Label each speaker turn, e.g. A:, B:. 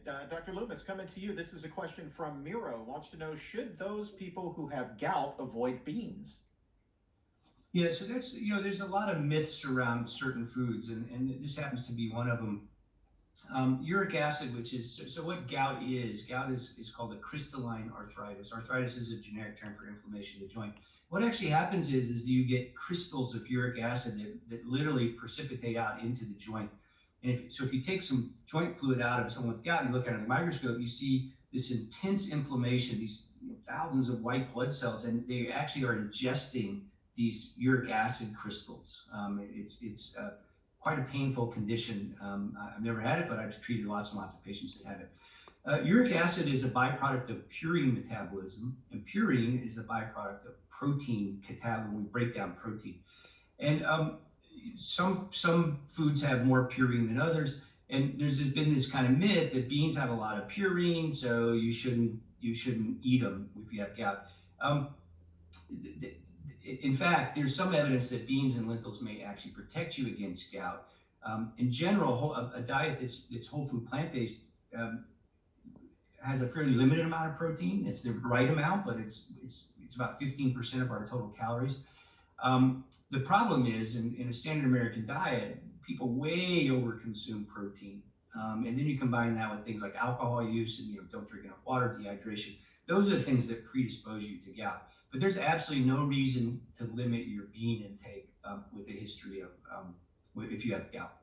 A: Dr. Loomis, coming to you. This is a question from Miro. Wants to know, should those people who have gout avoid beans?
B: Yeah, so that's, there's a lot of myths around certain foods, and this happens to be one of them. Uric acid, which is, so what gout is called a crystalline arthritis. Arthritis is a generic term for inflammation of the joint. What actually happens is you get crystals of uric acid that literally precipitate out into the joint. And if you take some joint fluid out of someone with gout and you look at it under the microscope, you see this intense inflammation, these thousands of white blood cells, and they actually are ingesting these uric acid crystals. It's quite a painful condition. I've never had it, but I've treated lots and lots of patients that have it. Uric acid is a byproduct of purine metabolism, and purine is a byproduct of protein catabolism. We break down protein. And some foods have more purine than others, and there's been this kind of myth that beans have a lot of purine, so you shouldn't eat them if you have gout. In fact, there's some evidence that beans and lentils may actually protect you against gout. In general, a diet that's whole food plant-based has a fairly limited amount of protein. It's the right amount, but it's about 15% of our total calories. The problem is, in a standard American diet, people way overconsume protein. And then you combine that with things like alcohol use and don't drink enough water, dehydration. Those are the things that predispose you to gout. But there's absolutely no reason to limit your bean intake with a history of if you have gout.